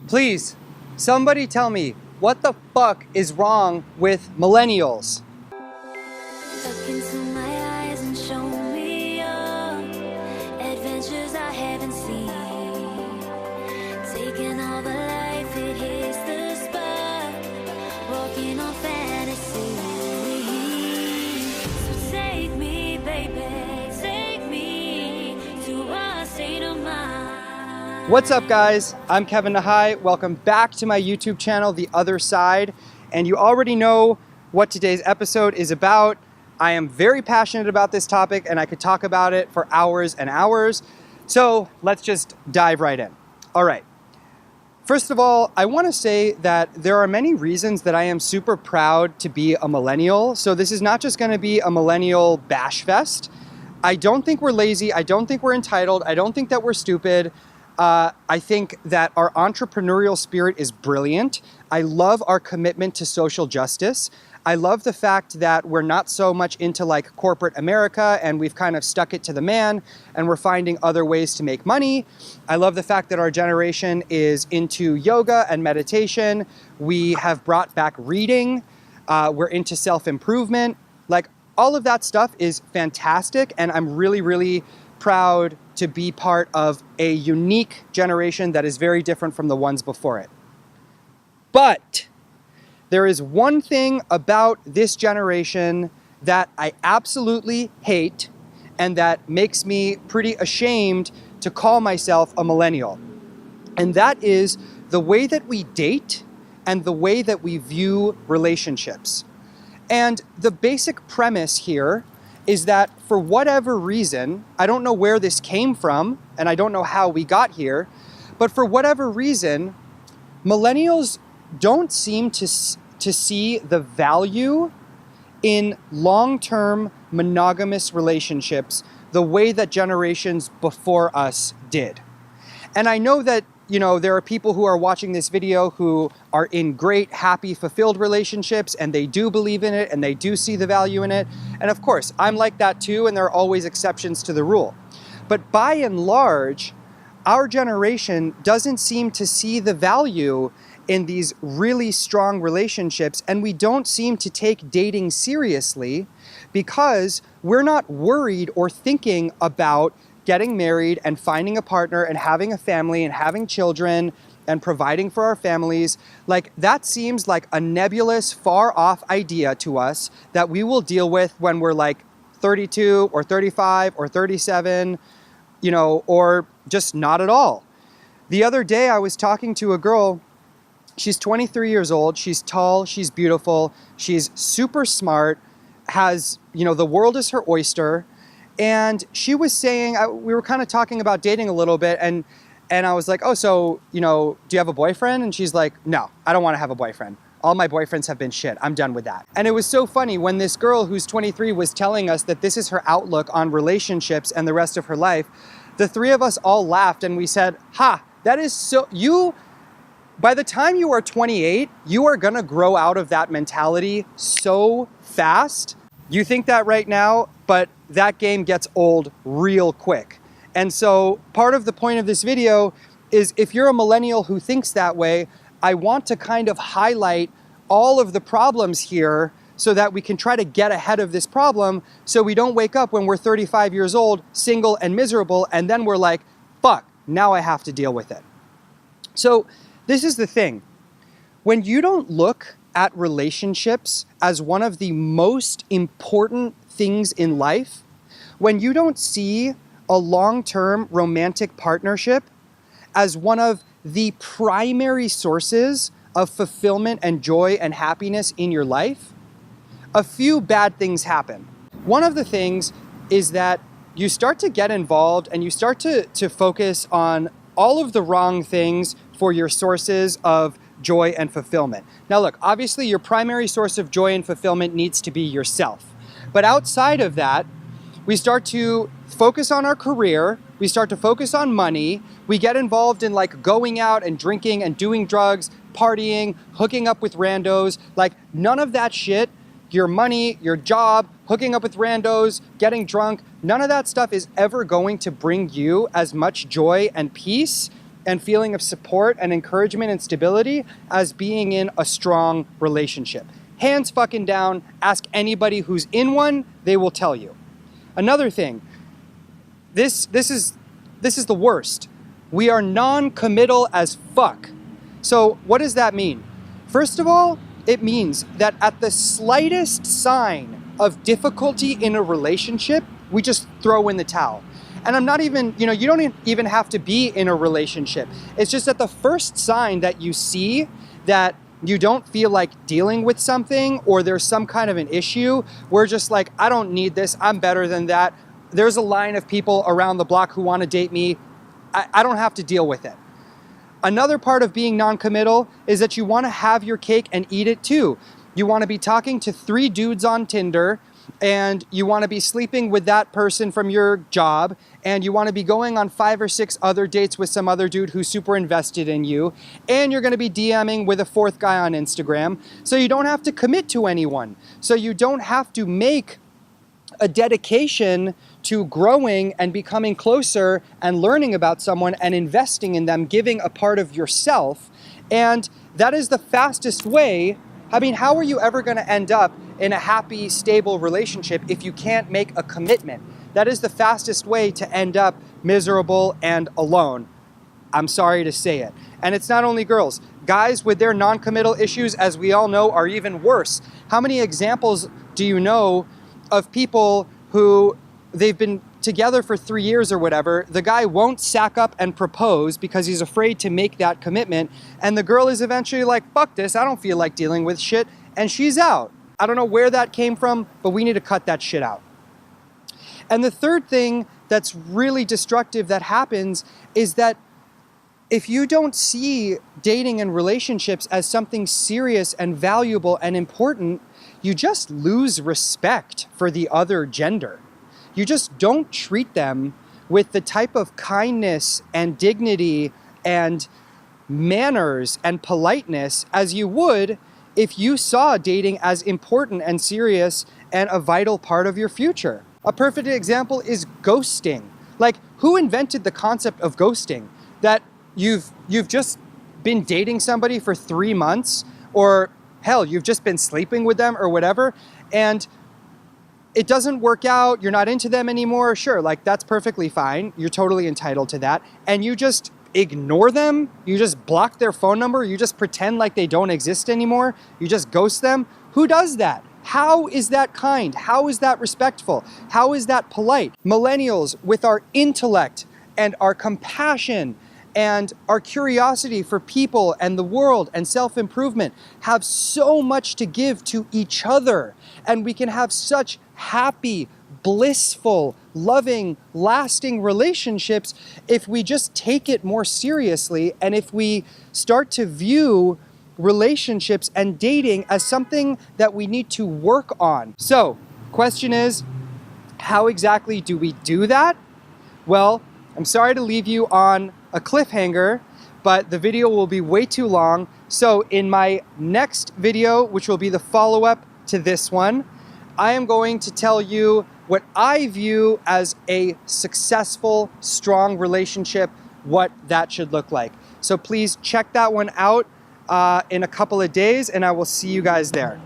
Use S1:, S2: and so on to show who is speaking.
S1: Please, somebody tell me, what the fuck is wrong with millennials?
S2: Look into my eyes and show me your adventures I haven't seen. Taking all the life, it hits the spot. Walking on fantasy. So take me, baby, take me to a state of mind.
S1: What's up, guys? I'm Kevin Nahai. Welcome back to my YouTube channel, The Other Side. And you already know what today's episode is about. I am very passionate about this topic and I could talk about it for hours and hours. So let's just dive right in. All right. First of all, I want to say that there are many reasons that I am super proud to be a millennial. So this is not just going to be a millennial bash fest. I don't think we're lazy. I don't think we're entitled. I don't think that we're stupid. I think that our entrepreneurial spirit is brilliant. I love our commitment to social justice. I love the fact that we're not so much into like corporate America and we've kind of stuck it to the man and we're finding other ways to make money. I love the fact that our generation is into yoga and meditation. We have brought back reading. We're into self-improvement. Like all of that stuff is fantastic. And I'm really, really proud to be part of a unique generation that is very different from the ones before it. But there is one thing about this generation that I absolutely hate and that makes me pretty ashamed to call myself a millennial. And that is the way that we date and the way that we view relationships. And the basic premise here is that for whatever reason, I don't know where this came from, and I don't know how we got here, but for whatever reason, millennials don't seem to see the value in long-term monogamous relationships the way that generations before us did. And I know that, you know, there are people who are watching this video who are in great, happy, fulfilled relationships, and they do believe in it, and they do see the value in it. And of course, I'm like that too, and there are always exceptions to the rule. But by and large, our generation doesn't seem to see the value in these really strong relationships, and we don't seem to take dating seriously because we're not worried or thinking about getting married and finding a partner and having a family and having children and providing for our families. Like that seems like a nebulous, far off idea to us that we will deal with when we're like 32 or 35 or 37, you know, or just not at all. The other day I was talking to a girl. She's 23 years old. She's tall. She's beautiful. She's super smart, has, you know, the world is her oyster. And she was saying, we were kind of talking about dating a little bit, and I was like, oh, so, you know, do you have a boyfriend? And she's like, no, I don't want to have a boyfriend. All my boyfriends have been shit. I'm done with that. And it was so funny when this girl who's 23 was telling us that this is her outlook on relationships and the rest of her life. The three of us all laughed and we said, ha, that is so, by the time you are 28, you are gonna grow out of that mentality so fast. You think that right now, but that game gets old real quick. And so part of the point of this video is if you're a millennial who thinks that way, I want to kind of highlight all of the problems here so that we can try to get ahead of this problem so we don't wake up when we're 35 years old, single and miserable, and then we're like, fuck, now I have to deal with it. So this is the thing. When you don't look at relationships as one of the most important things in life, when you don't see a long-term romantic partnership as one of the primary sources of fulfillment and joy and happiness in your life, a few bad things happen. One of the things is that you start to get involved and you start to focus on all of the wrong things for your sources of joy and fulfillment. Now look, obviously your primary source of joy and fulfillment needs to be yourself. But outside of that, we start to focus on our career, we start to focus on money, we get involved in like going out and drinking and doing drugs, partying, hooking up with randos. Like none of that shit, your money, your job, hooking up with randos, getting drunk, none of that stuff is ever going to bring you as much joy and peace and feeling of support and encouragement and stability as being in a strong relationship. Hands fucking down, ask anybody who's in one, they will tell you. Another thing, this is the worst. We are non-committal as fuck. So what does that mean? First of all, it means that at the slightest sign of difficulty in a relationship, we just throw in the towel. And I'm not even, you don't even have to be in a relationship. It's just that the first sign that you see that you don't feel like dealing with something or there's some kind of an issue, we're just like, I don't need this, I'm better than that. There's a line of people around the block who want to date me. I don't have to deal with it. Another part of being non-committal is that you want to have your cake and eat it too. You want to be talking to 3 dudes on Tinder, and you want to be sleeping with that person from your job, and you want to be going on 5 or 6 other dates with some other dude who's super invested in you, and you're going to be DMing with a 4th guy on Instagram. So you don't have to commit to anyone. So you don't have to make a dedication to growing and becoming closer and learning about someone and investing in them, giving a part of yourself. And that is the fastest way. I mean, how are you ever going to end up in a happy, stable relationship if you can't make a commitment? That is the fastest way to end up miserable and alone. I'm sorry to say it. And it's not only girls. Guys with their non-committal issues, as we all know, are even worse. How many examples do you know of people who they've been together for 3 years or whatever, the guy won't sack up and propose because he's afraid to make that commitment, and the girl is eventually like, fuck this, I don't feel like dealing with shit, and she's out. I don't know where that came from, but we need to cut that shit out. And the third thing that's really destructive that happens is that if you don't see dating and relationships as something serious and valuable and important, you just lose respect for the other gender. You just don't treat them with the type of kindness and dignity and manners and politeness as you would if you saw dating as important and serious and a vital part of your future. A perfect example is ghosting. Like, who invented the concept of ghosting? That you've just been dating somebody for 3 months, or hell, you've just been sleeping with them or whatever, and it doesn't work out, you're not into them anymore, sure, like that's perfectly fine, you're totally entitled to that, and you just ignore them, you just block their phone number, you just pretend like they don't exist anymore, you just ghost them. Who does that? How is that kind? How is that respectful? How is that polite? Millennials, with our intellect and our compassion and our curiosity for people and the world and self-improvement, have so much to give to each other. And we can have such happy, blissful, loving, lasting relationships if we just take it more seriously, and if we start to view relationships and dating as something that we need to work on. So, question is, how exactly do we do that? Well, I'm sorry to leave you on a cliffhanger, but the video will be way too long. So in my next video, which will be the follow-up to this one, I am going to tell you what I view as a successful, strong relationship, what that should look like. So please check that one out in a couple of days, and I will see you guys there.